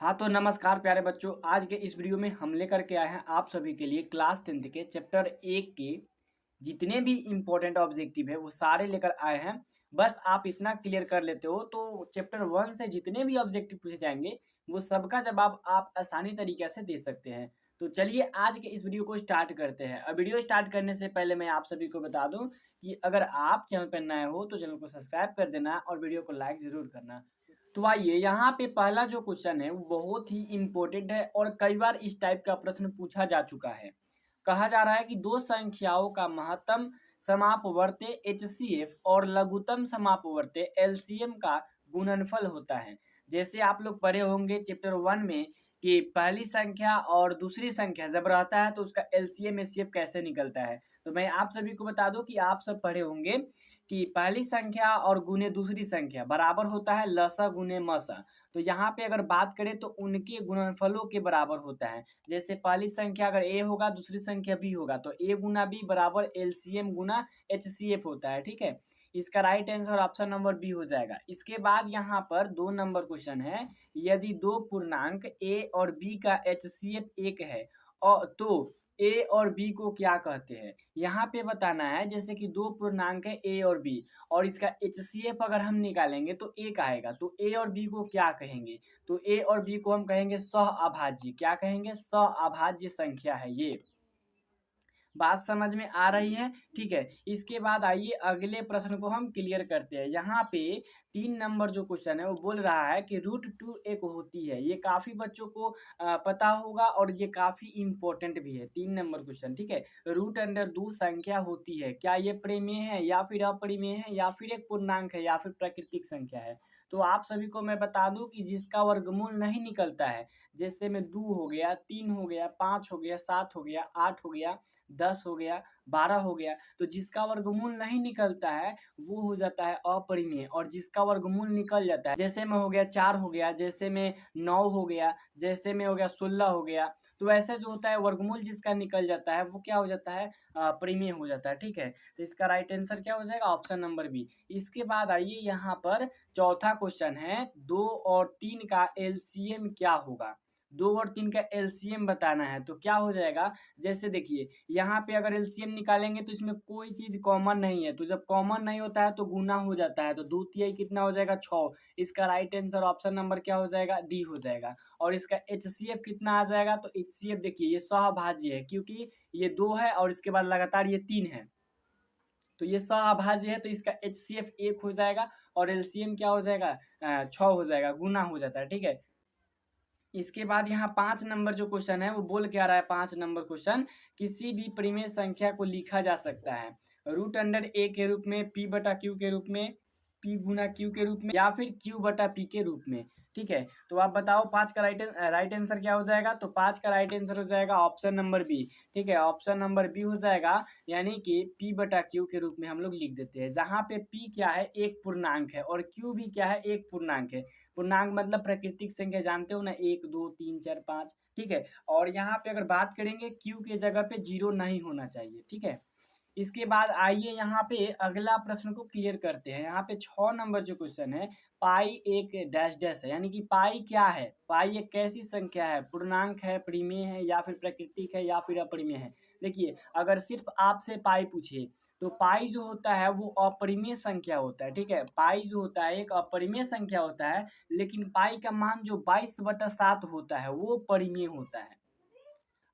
हाँ तो नमस्कार प्यारे बच्चों। आज के इस वीडियो में हम लेकर के आए हैं आप सभी के लिए क्लास 10th के चैप्टर 1 के जितने भी इम्पोर्टेंट ऑब्जेक्टिव है वो सारे लेकर आए हैं। बस आप इतना क्लियर कर लेते हो तो चैप्टर 1 से जितने भी ऑब्जेक्टिव पूछे जाएंगे वो सबका जवाब आप आसानी तरीके से दे सकते हैं। तो चलिए आज के इस वीडियो को स्टार्ट करते हैं। अब वीडियो स्टार्ट करने से पहले मैं आप सभी को बता दूं कि अगर आप चैनल पर नए हो तो चैनल को सब्सक्राइब कर देना और वीडियो को लाइक जरूर करना। तो आइए यहाँ पे पहला जो क्वेश्चन है वो बहुत ही इम्पोर्टेंट है और कई बार इस टाइप का प्रश्न पूछा जा चुका है। कहा जा रहा है कि दो संख्याओं का महत्तम समापवर्ती एचसीएफ और लघुत्तम समापवर्ती एलसीएम का गुणनफल होता है। जैसे आप लोग पढ़े होंगे चैप्टर 1 में कि पहली संख्या और दूसरी संख्या जब रहता है तो उसका एलसीएम एचसीएफ कैसे निकलता है। तो मैं आप सभी को बता दूं कि आप सब पढ़े होंगे कि पहली संख्या और गुने दूसरी संख्या बराबर होता है लसा गुने मसा। तो यहाँ पे अगर बात करें तो उनके गुणनफलों के बराबर होता है। जैसे पहली संख्या अगर ए होगा दूसरी संख्या बी होगा तो ए गुना बी बराबर एलसीएम गुना एचसीएफ होता है। ठीक है, इसका right answer option number B हो जाएगा। इसके बाद यहाँ पर 2 नंबर क्वेश्चन है, यदि दो पूर्णांक ए और बी का एचसीएफ एक है और तो ए और बी को क्या कहते हैं। यहाँ पे बताना है जैसे कि दो पूर्णांक है ए और बी और इसका एचसीएफ अगर हम निकालेंगे तो एक आएगा। तो ए और बी को क्या कहेंगे, तो ए और बी को हम कहेंगे सहअभाज्य। क्या कहेंगे, सहअभाज्य संख्या है ये। बात समझ में आ रही है। ठीक है, इसके बाद आइए अगले प्रश्न को हम क्लियर करते हैं। यहाँ पे 3 नंबर जो क्वेश्चन है वो बोल रहा है कि √2 एक होती है। ये काफी बच्चों को पता होगा और ये काफी इंपॉर्टेंट भी है। 3 नंबर क्वेश्चन, ठीक है। √2 संख्या होती है, क्या ये परिमेय है या फिर अपरिमेय है या फिर एक पूर्णांक है या फिर प्राकृतिक संख्या है। तो आप सभी को मैं बता दूं कि जिसका वर्गमूल नहीं निकलता है, जैसे में 2 हो गया, 3 हो गया, 5 हो गया, 7 हो गया, 8 हो गया, 10 हो गया, 12 हो गया, तो जिसका वर्गमूल नहीं निकलता है वो हो जाता है अपरिमेय। और जिसका वर्गमूल निकल जाता है, जैसे में हो गया 4 हो गया, जैसे में 9 हो गया, जैसे में हो गया 16 हो गया, तो ऐसे जो होता है वर्गमूल जिसका निकल जाता है वो क्या हो जाता है, परिमेय हो जाता है। ठीक है, तो इसका राइट आंसर क्या हो जाएगा, ऑप्शन नंबर बी। इसके बाद आइए यहाँ पर चौथा क्वेश्चन है, 2 और 3 का एलसीएम क्या होगा। 2 और 3 का एलसीएम बताना है तो क्या हो जाएगा। जैसे देखिए यहाँ पे अगर एलसीएम निकालेंगे तो इसमें कोई चीज कॉमन नहीं है, तो जब कॉमन नहीं होता है तो गुना हो जाता है, तो 2 तिहाई कितना हो जाएगा, 6। इसका राइट आंसर ऑप्शन नंबर क्या हो जाएगा, डी हो जाएगा। और इसका एचसीएफ कितना आ जाएगा, तो एचसीएफ देखिए ये सहभाज्य है क्योंकि ये 2 है और इसके बाद लगातार ये 3 है, तो ये सहअभाज्य है, तो इसका एचसीएफ 1 हो जाएगा और एलसीएम क्या हो जाएगा, 6 हो जाएगा, गुना हो जाता है। ठीक है, इसके बाद यहाँ 5 नंबर जो क्वेश्चन है वो बोल के आ रहा है। 5 नंबर क्वेश्चन, किसी भी परिमेय संख्या को लिखा जा सकता है √a के रूप में, p बटा क्यू के रूप में, p गुना क्यू के रूप में या फिर q बटा p के रूप में। ठीक है, तो आप बताओ 5 का राइट आंसर क्या हो जाएगा। तो 5 का राइट आंसर हो जाएगा ऑप्शन नंबर बी। ठीक है, ऑप्शन नंबर बी हो जाएगा, यानी कि p बटा क्यू के रूप में हम लोग लिख देते हैं, जहाँ पे p क्या है, एक पूर्णांक है और q भी क्या है, एक पूर्णांक है। पूर्णांक मतलब प्राकृतिक संख्या, जानते हो ना, 1 2 3 4 5। ठीक है, और यहाँ पे अगर बात करेंगे क्यू के जगह पे 0 नहीं होना चाहिए। ठीक है, इसके बाद आइए यहाँ पे अगला प्रश्न को क्लियर करते हैं। यहाँ पे 6 नंबर जो क्वेश्चन है, पाई एक डैश डैश है, यानी कि पाई क्या है, पाई एक कैसी संख्या है, पूर्णांक है, परिमेय है या फिर प्राकृतिक है या फिर अपरिमेय है। देखिए अगर सिर्फ आपसे पाई पूछे तो पाई जो होता है वो अपरिमेय संख्या होता है। ठीक है, पाई जो होता है एक अपरिमेय संख्या होता है, लेकिन पाई का मान जो 22/7 होता है वो परिमेय होता है।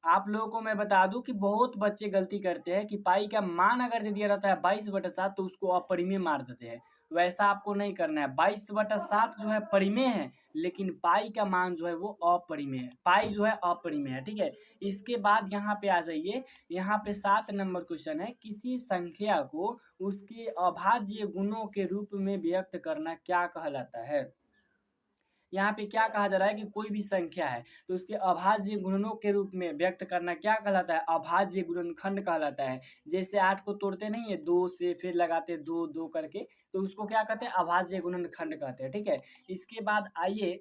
आप लोगों को मैं बता दूं कि बहुत बच्चे गलती करते हैं कि पाई का मान अगर दे दिया रहता है 22/7 तो उसको अपरिमेय मार देते हैं। वैसा आपको नहीं करना है। 22/7 जो है परिमेय है, लेकिन पाई का मान जो है वो अपरिमेय है, पाई जो है अपरिमेय है। ठीक है, इसके बाद यहाँ पे आ जाइए। यहाँ पे 7 नंबर क्वेश्चन है, किसी संख्या को उसके अभाज्य गुणों के रूप में व्यक्त करना क्या कहलाता है। यहाँ पे क्या कहा जा रहा है कि कोई भी संख्या है तो उसके अभाज्य गुणनों के रूप में व्यक्त करना क्या कहलाता है, अभाज्य गुणनखंड कहलाता है। जैसे 8 को तोड़ते नहीं है 2 से, फिर लगाते 2 2 करके, तो उसको क्या कहते हैं, अभाज्य गुणनखंड कहते हैं। ठीक है, इसके बाद आइए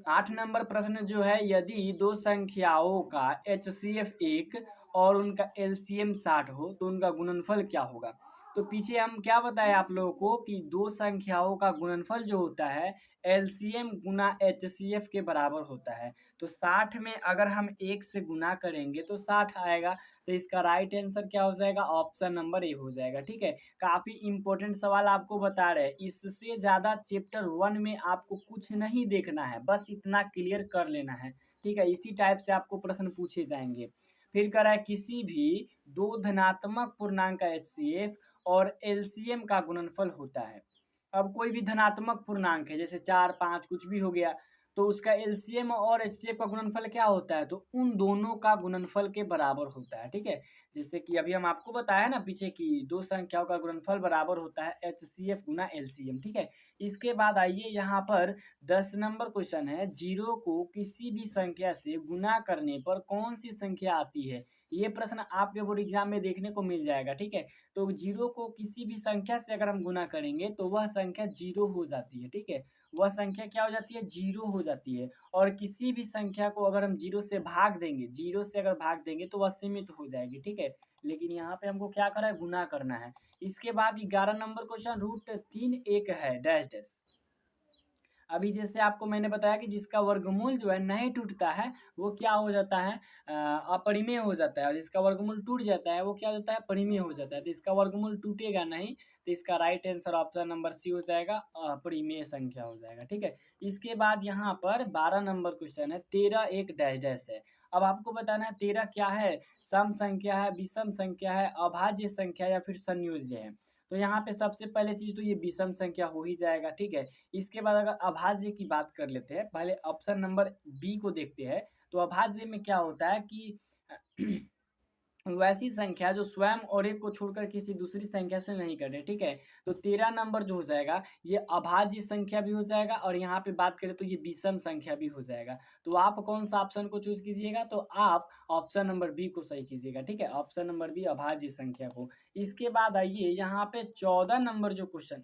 8 नंबर प्रश्न जो है, यदि दो संख्याओं का एचसीएफ 1 और उनका एलसीएम 60 हो तो उनका गुणनफल क्या होगा। तो पीछे हम क्या बताए आप लोगों को कि दो संख्याओं का गुणनफल जो होता है एलसीएम गुना एचसीएफ के बराबर होता है। तो 60 में अगर हम 1 से गुना करेंगे तो 60 आएगा। तो इसका राइट आंसर क्या हो जाएगा? ऑप्शन नंबर ए हो जाएगा। ठीक है, काफी इंपॉर्टेंट सवाल आपको बता रहे हैं। इससे ज्यादा चैप्टर 1 में आपको कुछ नहीं देखना है, बस इतना क्लियर कर लेना है। ठीक है, इसी टाइप से आपको प्रश्न पूछे जाएंगे। फिर कह रहा है किसी भी दो धनात्मक पूर्णांक का एचसीएफ और एलसीएम का गुणनफल होता है। अब कोई भी धनात्मक पूर्णांक है जैसे 4, 5 कुछ भी हो गया, तो उसका एलसीएम और एचसीएफ का गुणनफल क्या होता है? तो उन दोनों का गुणनफल के बराबर होता है। ठीक है, जैसे कि अभी हम आपको बताया ना पीछे कि दो संख्याओं का गुणनफल बराबर होता है एचसीएफ गुना एलसीएम। ठीक है, इसके बाद आइए यहाँ पर 10 नंबर क्वेश्चन है, जीरो को किसी भी संख्या से गुना करने पर कौन सी संख्या आती है? ये प्रश्न आपके बोर्ड एग्जाम में देखने को मिल जाएगा। ठीक है, तो जीरो को किसी भी संख्या से अगर हम गुना करेंगे तो वह संख्या जीरो हो जाती है। ठीक है, वह संख्या क्या हो जाती है? जीरो हो जाती है। और किसी भी संख्या को अगर हम जीरो से भाग देंगे, जीरो से अगर भाग देंगे तो वह सीमित हो जाएगी। ठीक है, लेकिन यहाँ पे हमको क्या करना है? गुना करना है। इसके बाद 11 नंबर क्वेश्चन, √3 एक है डैश डैश। अभी जैसे आपको मैंने बताया कि जिसका वर्गमूल जो है नहीं टूटता है वो क्या हो जाता है? अपरिमेय हो जाता है। और जिसका वर्गमूल टूट जाता है वो क्या हो जाता है? परिमेय हो जाता है। तो इसका वर्गमूल टूटेगा नहीं, तो इसका right answer option number C हो जाएगा, अपरिमेय संख्या हो जाएगा। ठीक है, इसके बाद यहाँ पर 12 नंबर क्वेश्चन है, 13 एक डैश डैश है। अब आपको बताना है 13 क्या है? सम संख्या है, विषम संख्या है, अभाज्य संख्या या फिर संयोज्य है। तो यहाँ पे सबसे पहले चीज तो ये विषम संख्या हो ही जाएगा। ठीक है, इसके बाद अगर अभाज्य की बात कर लेते हैं, पहले ऑप्शन नंबर बी को देखते हैं। तो अभाज्य में क्या होता है कि वैसी संख्या जो स्वयं और एक को छोड़कर किसी दूसरी संख्या से नहीं कटे। ठीक है, तो 13 नंबर जो हो जाएगा ये अभाज्य संख्या भी हो जाएगा और यहाँ पे बात करें तो ये विषम संख्या भी हो जाएगा। तो आप कौन सा ऑप्शन को चूज कीजिएगा? तो आप ऑप्शन नंबर बी को सही कीजिएगा। ठीक है, ऑप्शन नंबर बी अभाज्य संख्या को। इसके बाद आइए यहाँ पे 14 नंबर जो क्वेश्चन,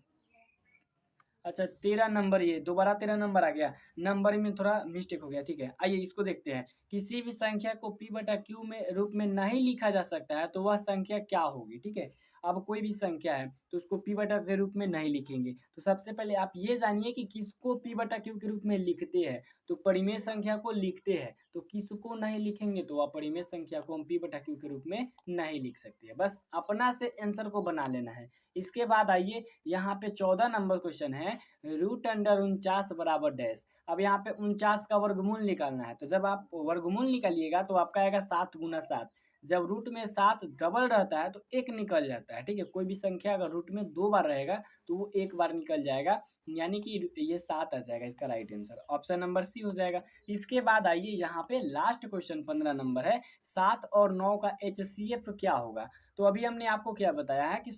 अच्छा 13 नंबर, ये दोबारा 13 नंबर आ गया, नंबर में थोड़ा मिस्टेक हो गया। ठीक है, आइए इसको देखते हैं। किसी भी संख्या को p बटा क्यू में रूप में नहीं लिखा जा सकता है तो वह संख्या क्या होगी? ठीक है, अब कोई भी संख्या है तो उसको p बटा के रूप में नहीं लिखेंगे। तो सबसे पहले आप ये जानिए कि किसको p बटा क्यू के रूप में लिखते हैं। तो परिमेय संख्या को लिखते हैं, तो किसको नहीं लिखेंगे? तो अपरिमेय संख्या को हम p बटा क्यू के रूप में नहीं लिख सकते हैं। बस अपना से आंसर को बना लेना है। इसके बाद आइए यहाँ पे 14 नंबर क्वेश्चन है, √49 बराबर डैश। अब यहाँ पे 49 का वर्गमूल निकालना है। तो जब आप वर्गमूल निकालिएगा तो आपका आएगा 7 गुना 7। जब रूट में 7 डबल रहता है तो एक निकल जाता है। ठीक है, कोई भी संख्या अगर रूट में 2 बार रहेगा तो वो एक बार निकल जाएगा, यानी कि ये 7 आ जाएगा। इसका right answer option number C हो जाएगा। इसके बाद आइए यहाँ पे लास्ट क्वेश्चन 15 नंबर है, 7 और 9 का एचसीएफ क्या होगा? तो अभी हमने आपको क्या बताया है कि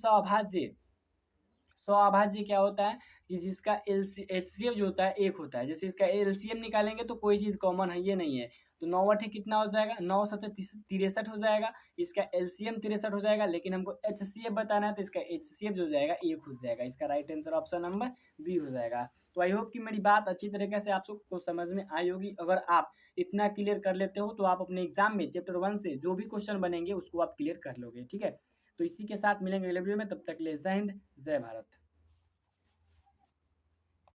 सौभाज्य क्या होता है कि जिसका एचसीएफ जो होता है एक होता है। जैसे इसका एलसीएम निकालेंगे तो कोई चीज कॉमन है ये नहीं है, तो 9 अठे कितना हो जाएगा? 9 7 63 हो जाएगा। इसका एलसीएम 63 हो जाएगा, लेकिन हमको एचसीएफ बताना है तो इसका एचसीएफ जो जाएगा एक हो जाएगा। इसका right answer option number B हो जाएगा। तो आई होप कि मेरी बात अच्छी तरीके से आप सबको समझ में आई होगी। अगर आप इतना क्लियर कर लेते हो तो आप अपने एग्जाम में चैप्टर 1 से जो भी क्वेश्चन बनेंगे उसको आप क्लियर कर लोगे। ठीक है, तो इसी के साथ मिलेंगे अगले वीडियो में, तब तक के लिए जय हिंद जय भारत।